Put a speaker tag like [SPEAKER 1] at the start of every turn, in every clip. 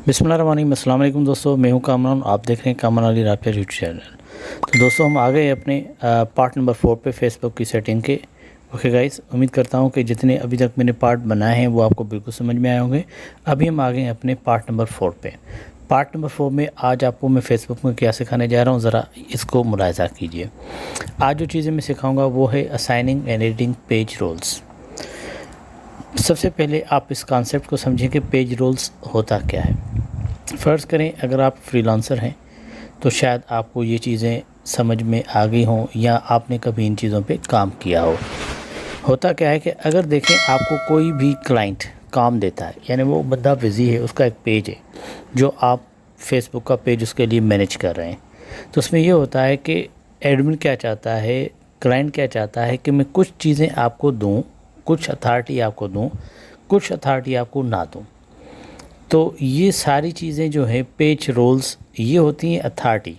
[SPEAKER 1] बिस्मिल्लाहिर्रहमानिर्रहीम। अस्सलाम वालेकुम दोस्तों, मैं हूं कामरान, आप देख रहे हैं कामरान अली राफिया यूट्यूब चैनल। तो दोस्तों हम आ गए अपने पार्ट नंबर 4 पे फेसबुक की सेटिंग के। ओके गाइस, उम्मीद करता हूं कि जितने अभी तक मैंने पार्ट बनाए हैं वो आपको बिल्कुल समझ में आए होंगे। अभी हम आ गए हैं अपने पार्ट नंबर 4 पे। पार्ट नंबर 4 में आज आपको मैं फेसबुक में क्या सिखाने जा रहा हूँ, ज़रा इसको मुलाहिज़ा कीजिए। आज जो चीज़ें मैं सिखाऊँगा वो है assigning and editing page roles. सबसे पहले आप इस कॉन्सेप्ट को समझें कि पेज रोल्स होता क्या है। फ़र्ज़ करें अगर आप फ्रीलांसर हैं तो शायद आपको ये चीज़ें समझ में आ गई हों या आपने कभी इन चीज़ों पे काम किया हो। होता क्या है कि अगर देखें आपको कोई भी क्लाइंट काम देता है, यानी वो बंदा बिज़ी है, उसका एक पेज है जो आप फेसबुक का पेज उसके लिए मैनेज कर रहे हैं। तो उसमें ये होता है कि एडमिन क्या चाहता है, क्लाइंट क्या चाहता है कि मैं कुछ चीज़ें आपको दूँ, कुछ अथॉरिटी आपको दूँ, कुछ अथॉरिटी आपको ना दूँ। तो ये सारी चीज़ें जो है पेज रोल्स, ये होती हैं अथॉरिटी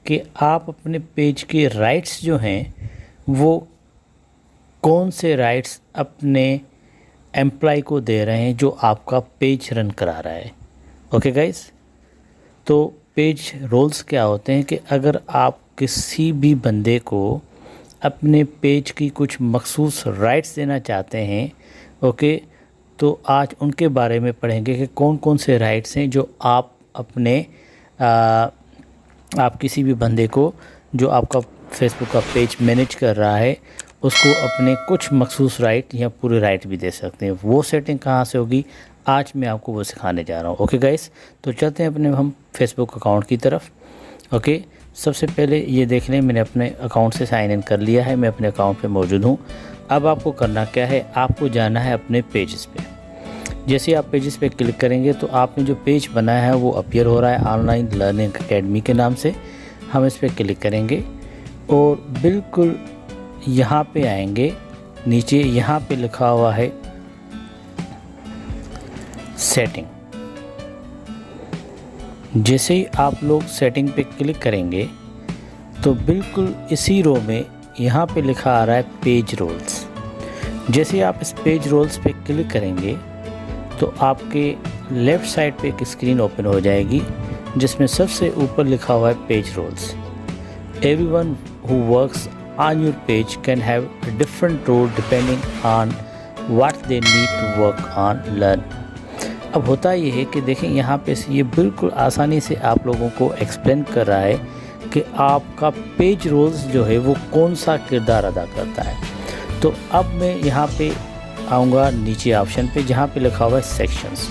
[SPEAKER 1] कि आप अपने पेज के राइट्स जो हैं वो कौन से राइट्स अपने एम्प्लॉय को दे रहे हैं जो आपका पेज रन करा रहा है। ओके गाइस, तो पेज रोल्स क्या होते हैं कि अगर आप किसी भी बंदे को अपने पेज की कुछ मखसूस राइट्स देना चाहते हैं, ओके, तो आज उनके बारे में पढ़ेंगे कि कौन कौन से राइट्स हैं जो आप अपने आप किसी भी बंदे को जो आपका फेसबुक का पेज मैनेज कर रहा है उसको अपने कुछ मखसूस राइट या पूरे राइट भी दे सकते हैं। वो सेटिंग कहाँ से होगी, आज मैं आपको वो सिखाने जा रहा हूँ। ओके गाइस, तो चलते हैं अपने हम फेसबुक अकाउंट की तरफ। ओके, सबसे पहले ये देख लें मैंने अपने अकाउंट से साइन इन कर लिया है, मैं अपने अकाउंट पे मौजूद हूँ। अब आपको करना क्या है, आपको जाना है अपने पेजेस पे। जैसे आप पेजेस पे क्लिक करेंगे तो आपने जो पेज बनाया है वो अपीयर हो रहा है ऑनलाइन लर्निंग एकेडमी के नाम से। हम इस पर क्लिक करेंगे और बिल्कुल यहाँ पे आएंगे, नीचे यहाँ पे लिखा हुआ है सेटिंग। जैसे ही आप लोग सेटिंग पे क्लिक करेंगे तो बिल्कुल इसी रो में यहाँ पे लिखा आ रहा है पेज रोल्स। जैसे ही आप इस पेज रोल्स पे क्लिक करेंगे तो आपके लेफ़्ट साइड पे एक स्क्रीन ओपन हो जाएगी जिसमें सबसे ऊपर लिखा हुआ है page roles. Everyone who works on your page can have a different role depending on what they need to work on learn. अब होता ये है कि देखें यहाँ पे ये बिल्कुल आसानी से आप लोगों को एक्सप्लेन कर रहा है कि आपका पेज रोल्स जो है वो कौन सा किरदार अदा करता है। तो अब मैं यहाँ पे आऊँगा नीचे ऑप्शन पे जहाँ पे लिखा हुआ है सेक्शंस।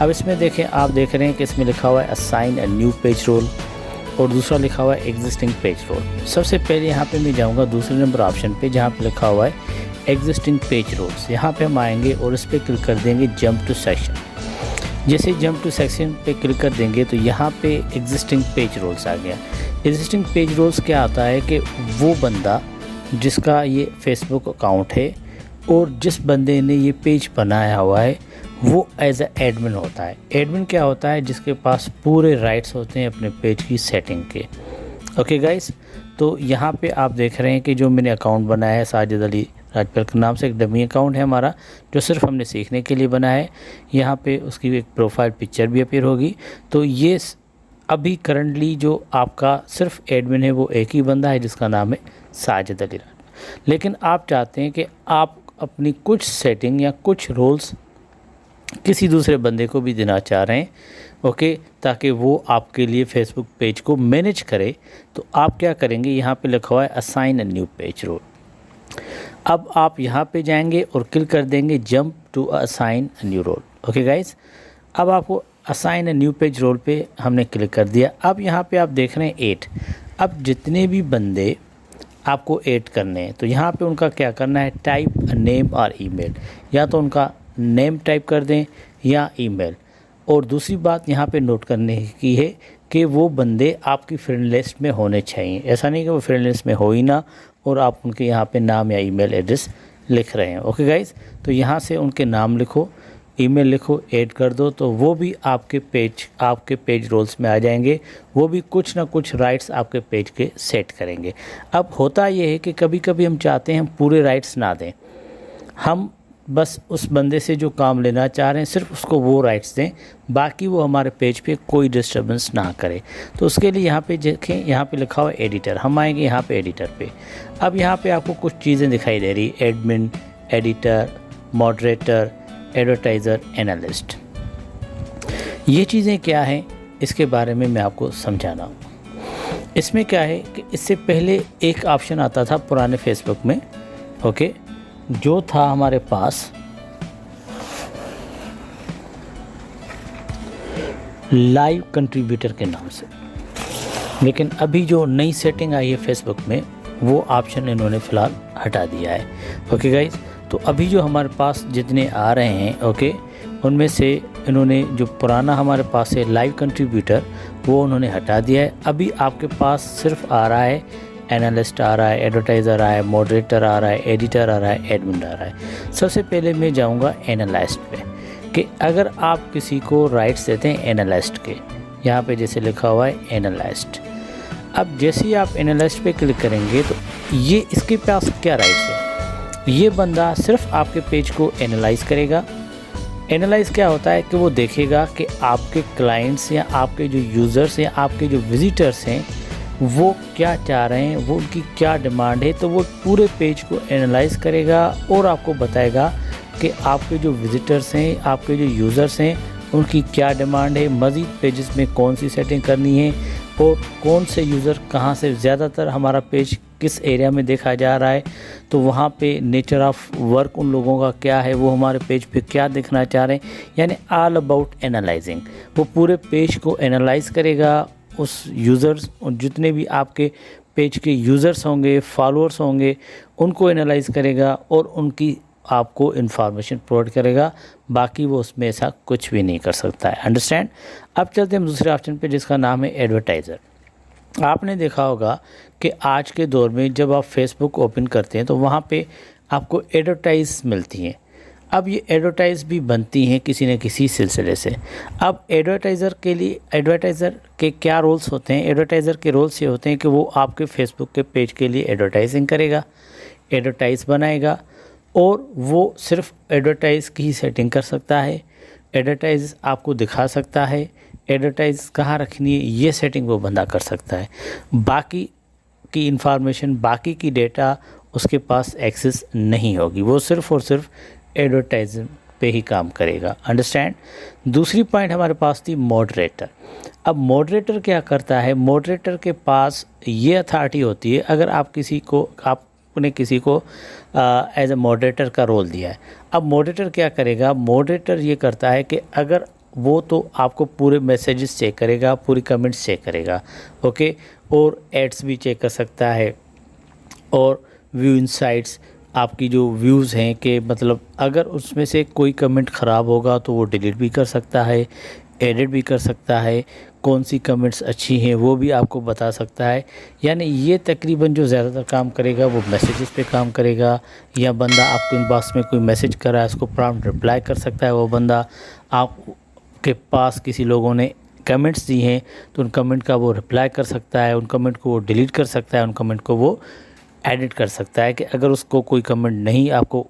[SPEAKER 1] अब इसमें देखें, आप देख रहे हैं कि इसमें लिखा हुआ है assign a new page role और दूसरा लिखा हुआ है एग्जिस्टिंग पेज रोल। सबसे पहले यहाँ पे मैं जाऊँगा दूसरे नंबर ऑप्शन पे जहाँ पे लिखा हुआ है एग्जिस्टिंग पेज रोल्स। यहाँ पे हम आएंगे और इस पर क्लिक कर देंगे जंप टू सेक्शन। जैसे जंप टू सेक्शन पे क्लिक कर देंगे तो यहाँ पे एग्जिस्टिंग पेज रोल्स आ गया। एग्जिस्टिंग पेज रोल्स क्या आता है कि वो बंदा जिसका ये फेसबुक अकाउंट है और जिस बंदे ने ये पेज बनाया हुआ है वो एज ए एडमिन होता है। एडमिन क्या होता है, जिसके पास पूरे राइट्स होते हैं अपने पेज की सेटिंग के। ओके गाइस, तो यहाँ पे आप देख रहे हैं कि जो मैंने अकाउंट बनाया है साजिद अली राजपाल के नाम से, एक डमी अकाउंट है हमारा जो सिर्फ हमने सीखने के लिए बना है। यहाँ पे उसकी एक प्रोफाइल पिक्चर भी अपीयर होगी। तो ये अभी करंटली जो आपका सिर्फ एडमिन है वो एक ही बंदा है जिसका नाम है साजिद अली राजपाल। लेकिन आप चाहते हैं कि आप अपनी कुछ सेटिंग या कुछ रोल्स किसी दूसरे बंदे को भी देना चाह रहे हैं, ओके, ताकि वो आपके लिए फेसबुक पेज को मैनेज करे। तो आप क्या करेंगे, यहाँ पे लिखा हुआ है assign a new page role. अब आप यहाँ पे जाएंगे और क्लिक कर देंगे jump to assign a new role. Okay guys, अब आपको assign a new page role पे हमने क्लिक कर दिया। अब यहाँ पे आप देख रहे हैं 8। अब जितने भी बंदे आपको ऐड करने हैं तो यहाँ पे उनका क्या करना है, टाइप नेम और ईमेल। या तो उनका नेम टाइप कर दें या ईमेल। और दूसरी बात यहाँ पे नोट करने की है कि वो बंदे आपकी फ्रेंड लिस्ट में होने चाहिए। ऐसा नहीं कि वो फ्रेंड लिस्ट में हो ही ना और आप उनके यहाँ पे नाम या ईमेल एड्रेस लिख रहे हैं। ओके गाइस, तो यहाँ से उनके नाम लिखो, ईमेल लिखो, ऐड कर दो, तो वो भी आपके पेज रोल्स में आ जाएंगे। वो भी कुछ ना कुछ राइट्स आपके पेज के सेट करेंगे। अब होता ये है कि कभी कभी हम चाहते हैं हम पूरे राइट्स ना दें, हम बस उस बंदे से जो काम लेना चाह रहे हैं सिर्फ उसको वो राइट्स दें, बाकी वो हमारे पेज पे कोई डिस्टर्बेंस ना करे। तो उसके लिए यहाँ पे देखें, यहाँ पे लिखा हुआ एडिटर, हम आएंगे यहाँ पे एडिटर पे। अब यहाँ पे आपको कुछ चीज़ें दिखाई दे रही, admin, editor, moderator, advertiser, analyst. ये चीज़ें क्या हैं इसके बारे में मैं आपको समझाना हूँ। इसमें क्या है कि इससे पहले एक ऑप्शन आता था पुराने फेसबुक में, ओके, जो था हमारे पास लाइव कंट्रीब्यूटर के नाम से। लेकिन अभी जो नई सेटिंग आई है फेसबुक में वो ऑप्शन इन्होंने फ़िलहाल हटा दिया है। ओके गाइज, तो अभी जो हमारे पास जितने आ रहे हैं, ओके, उनमें से इन्होंने जो पुराना हमारे पास है लाइव कंट्रीब्यूटर वो उन्होंने हटा दिया है। अभी आपके पास सिर्फ आ रहा है एनालिस्ट आ रहा है, एडवर्टाइज़र आ रहा है, मॉडरेटर आ रहा है, एडिटर आ रहा है, एडमिन आ रहा है। सबसे पहले मैं जाऊंगा एनालिस्ट पे कि अगर आप किसी को राइट्स देते हैं एनालिस्ट के, यहाँ पे जैसे लिखा हुआ है एनालिस्ट। अब जैसे ही आप एनालिस्ट पे क्लिक करेंगे तो ये इसके पास क्या राइट्स है, ये बंदा सिर्फ आपके पेज को एनालाइज करेगा। एनालाइज क्या होता है कि वो देखेगा कि आपके क्लाइंट्स या आपके जो यूज़र्स या आपके जो विजिटर्स हैं वो क्या चाह रहे हैं, वो उनकी क्या डिमांड है। तो वो पूरे पेज को एनालाइज करेगा और आपको बताएगा कि आपके जो विजिटर्स हैं, आपके जो यूज़र्स हैं, उनकी क्या डिमांड है, मज़ीद पेजेस में कौन सी सेटिंग करनी है और कौन से यूज़र कहाँ से ज़्यादातर हमारा पेज किस एरिया में देखा जा रहा है, तो वहाँ पे नेचर ऑफ वर्क उन लोगों का क्या है, वो हमारे पेज पे क्या देखना चाह रहे हैं। यानी ऑल अबाउट एनालाइजिंग। वो पूरे पेज को एनालाइज करेगा, उस यूज़र्स जितने भी आपके पेज के यूज़र्स होंगे, फॉलोअर्स होंगे, उनको एनालाइज करेगा और उनकी आपको इन्फॉर्मेशन प्रोवाइड करेगा। बाकी वो उसमें ऐसा कुछ भी नहीं कर सकता है। अंडरस्टैंड। अब चलते हैं दूसरे ऑप्शन पे जिसका नाम है एडवर्टाइज़र। आपने देखा होगा कि आज के दौर में जब आप फेसबुक ओपन करते हैं तो वहाँ पे आपको एडवर्टाइज मिलती हैं। अब ये एडवर्टाइज भी बनती हैं किसी न किसी सिलसिले से। अब एडवर्टाइज़र के क्या रोल्स होते हैं? एडवर्टाइज़र के रोल्स ये होते हैं कि वो आपके फेसबुक के पेज के लिए एडवर्टाइजिंग करेगा, एडवर्टाइज बनाएगा और वो सिर्फ एडवर्टाइज़ की ही सेटिंग कर सकता है। एडवर्टाइज आपको दिखा सकता है, एडवर्टाइज कहाँ रखनी है ये सेटिंग वो बंदा कर सकता है। बाकी की इंफॉर्मेशन, बाकी की डेटा उसके पास एक्सेस नहीं होगी। वो सिर्फ़ और सिर्फ एडवर्टाइजिंग पे ही काम करेगा। अंडरस्टैंड। दूसरी पॉइंट हमारे पास थी मॉडरेटर। अब मॉडरेटर क्या करता है? मॉडरेटर के पास ये अथॉरिटी होती है, अगर आप आपने किसी को एज ए मॉडरेटर का रोल दिया है। अब मॉडरेटर क्या करेगा? मॉडरेटर ये करता है कि अगर वो तो आपको पूरे मैसेजेस चेक करेगा, पूरी कमेंट्स चेक करेगा, ओके, और एड्स भी चेक कर सकता है और व्यू इनसाइट्स, आपकी जो व्यूज़ हैं कि मतलब अगर उसमें से कोई कमेंट ख़राब होगा तो वो डिलीट भी कर सकता है, एडिट भी कर सकता है, कौन सी कमेंट्स अच्छी हैं वो भी आपको बता सकता है। यानी ये तकरीबन जो ज़्यादातर काम करेगा वो मैसेजेस पे काम करेगा। या बंदा आपको इनबॉक्स में कोई मैसेज कर रहा है उसको प्रॉम्प्ट रिप्लाई कर सकता है वो बंदा। आपके पास किसी लोगों ने कमेंट्स दी हैं तो उन कमेंट का वो रिप्लाई कर सकता है, उन कमेंट को वो डिलीट कर सकता है, उन कमेंट को वो एडिट कर सकता है कि अगर उसको कोई कमेंट नहीं आपको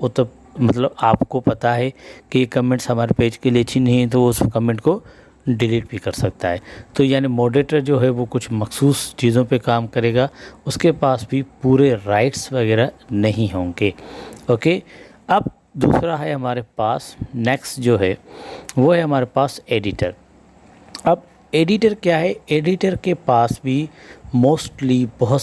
[SPEAKER 1] तो मतलब आपको पता है कि ये कमेंट्स हमारे पेज के लिए अच्छी नहीं है तो उस कमेंट को डिलीट भी कर सकता है। तो यानी मॉडरेटर जो है वो कुछ मखसूस चीज़ों पे काम करेगा, उसके पास भी पूरे राइट्स वगैरह नहीं होंगे। ओके, अब दूसरा है हमारे पास, नेक्स्ट जो है वो है हमारे पास एडिटर। अब एडिटर क्या है? एडिटर के पास भी मोस्टली बहुत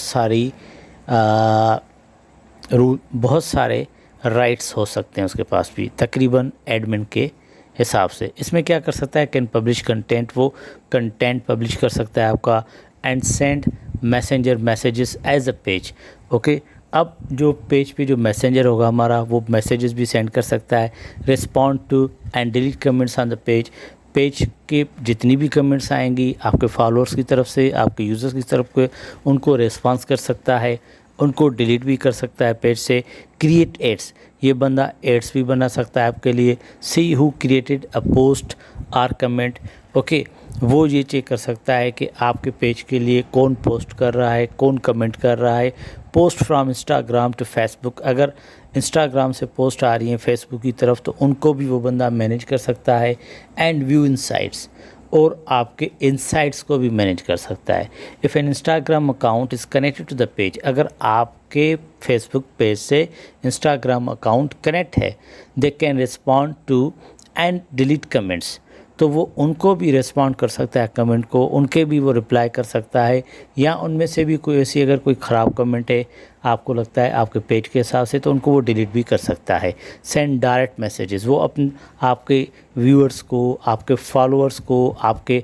[SPEAKER 1] सारे राइट्स हो सकते हैं उसके पास भी, तकरीबन एडमिन के हिसाब से। इसमें क्या कर सकता है? कैन पब्लिश कंटेंट, वो कंटेंट पब्लिश कर सकता है आपका। And send messenger messages as a page. Okay, अब जो पेज पे जो मैसेंजर होगा हमारा वो मैसेजेस भी सेंड कर सकता है। Respond to and delete comments on the page. Page के जितनी भी कमेंट्स आएंगी आपके फॉलोअर्स की तरफ से, आपके यूज़र्स की तरफ के, उनको रिस्पॉन्स कर सकता है, उनको डिलीट भी कर सकता है पेज से। क्रिएट एड्स, ये बंदा एड्स भी बना सकता है आपके लिए। See who created a post or comment, okay, वो ये चेक कर सकता है कि आपके पेज के लिए कौन पोस्ट कर रहा है, कौन कमेंट कर रहा है। Post from Instagram to Facebook, अगर इंस्टाग्राम से पोस्ट आ रही हैं फेसबुक की तरफ, तो उनको भी वो बंदा मैनेज कर सकता है। एंड व्यू इनसाइट्स, और आपके इनसाइट्स को भी मैनेज कर सकता है। If an Instagram account is connected to the page, अगर आपके फेसबुक पेज से इंस्टाग्राम अकाउंट कनेक्ट है, they can respond to and delete comments, तो वो उनको भी रिस्पॉन्ड कर सकता है कमेंट को, उनके भी वो रिप्लाई कर सकता है, या उनमें से भी कोई ऐसी अगर कोई ख़राब कमेंट है आपको लगता है आपके पेज के हिसाब से, तो उनको वो डिलीट भी कर सकता है। सेंड डायरेक्ट मैसेजेस, वो अपने आपके व्यूअर्स को, आपके फॉलोअर्स को, आपके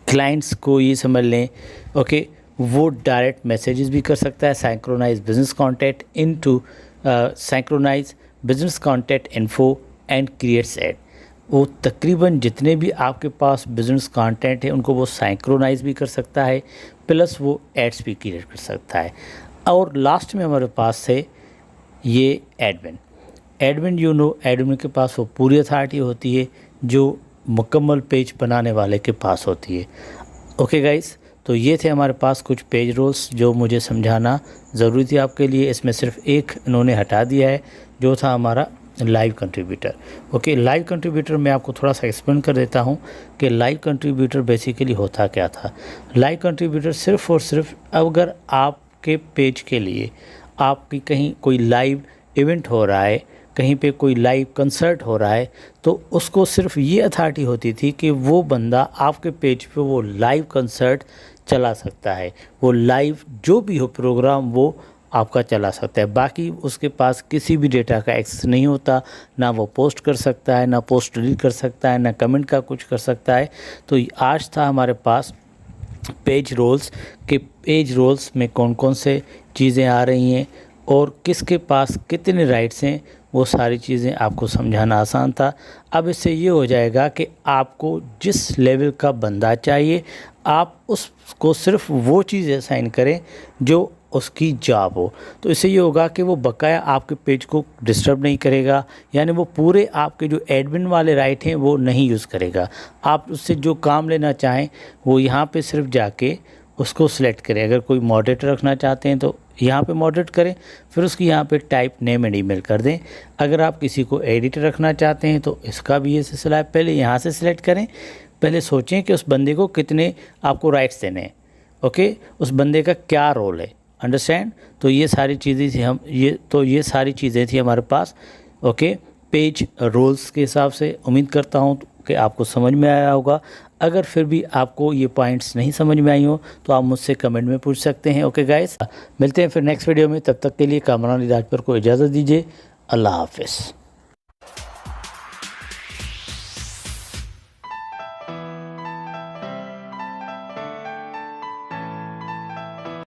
[SPEAKER 1] क्लाइंट्स को ये समझ लें, ओके, वो डायरेक्ट मैसेजेस भी कर सकता है। Synchronise business contact into synchronise business contact info and creates ad, वो तकरीबन जितने भी आपके पास बिजनेस कंटेंट है उनको वो सिंक्रोनाइज भी कर सकता है, प्लस वो एड्स भी क्रिएट कर सकता है। और लास्ट में हमारे पास है ये एडमिन। एडमिन एडमिन के पास वो पूरी अथॉरिटी होती है जो मुकम्मल पेज बनाने वाले के पास होती है। ओके गाइस, तो ये थे हमारे पास कुछ पेज रोल्स जो मुझे समझाना ज़रूरी थी आपके लिए। इसमें सिर्फ एक इन्होंने हटा दिया है जो था हमारा live contributor. Okay, live contributor मैं आपको थोड़ा सा एक्सप्लेन कर देता हूँ कि लाइव कंट्रीब्यूटर बेसिकली होता क्या था। लाइव कंट्रीब्यूटर सिर्फ़ और सिर्फ अगर आपके पेज के लिए आपकी कहीं कोई लाइव इवेंट हो रहा है, कहीं पे कोई लाइव कंसर्ट हो रहा है, तो उसको सिर्फ ये अथॉरिटी होती थी कि वो बंदा आपके पेज पे वो लाइव कंसर्ट चला सकता है, वो लाइव जो भी हो प्रोग्राम वो आपका चला सकता है। बाकी उसके पास किसी भी डेटा का एक्सेस नहीं होता, ना वो पोस्ट कर सकता है, ना पोस्ट डिलीट कर सकता है, ना कमेंट का कुछ कर सकता है। तो आज था हमारे पास पेज रोल्स के पेज रोल्स में कौन कौन से चीज़ें आ रही हैं और किसके पास कितने राइट्स हैं, वो सारी चीज़ें आपको समझाना आसान था। अब इससे ये हो जाएगा कि आपको जिस लेवल का बंदा चाहिए आप उसको सिर्फ वो चीज़ असाइन करें जो उसकी जॉब हो। तो इससे ये होगा कि वो बकाया आपके पेज को डिस्टर्ब नहीं करेगा, यानी वो पूरे आपके जो एडमिन वाले राइट हैं वो नहीं यूज़ करेगा। आप उससे जो काम लेना चाहें वो यहाँ पे सिर्फ जाके उसको सिलेक्ट करें। अगर कोई मॉडरेटर रखना चाहते हैं तो यहाँ पे मॉडरेट करें, फिर उसकी यहाँ पे टाइप नेम एंड ईमेल कर दें। अगर आप किसी को एडिटर रखना चाहते हैं तो इसका भी ये सिलसिला है, पहले यहाँ से सिलेक्ट करें, पहले सोचें कि उस बंदे को कितने आपको राइट्स देने हैं, ओके, उस बंदे का क्या रोल है, अंडरस्टैंड। तो ये सारी चीज़ें थी ये सारी चीज़ें थी हमारे पास, ओके, पेज रोल्स के हिसाब से। उम्मीद करता हूँ कि आपको समझ में आया होगा। अगर फिर भी आपको ये पॉइंट्स नहीं समझ में आई हो तो आप मुझसे कमेंट में पूछ सकते हैं। ओके गाइस, मिलते हैं फिर नेक्स्ट वीडियो में, तब तक के लिए कामरान इजाज़त पर को इजाज़त दीजिए। अल्लाह हाफिज़।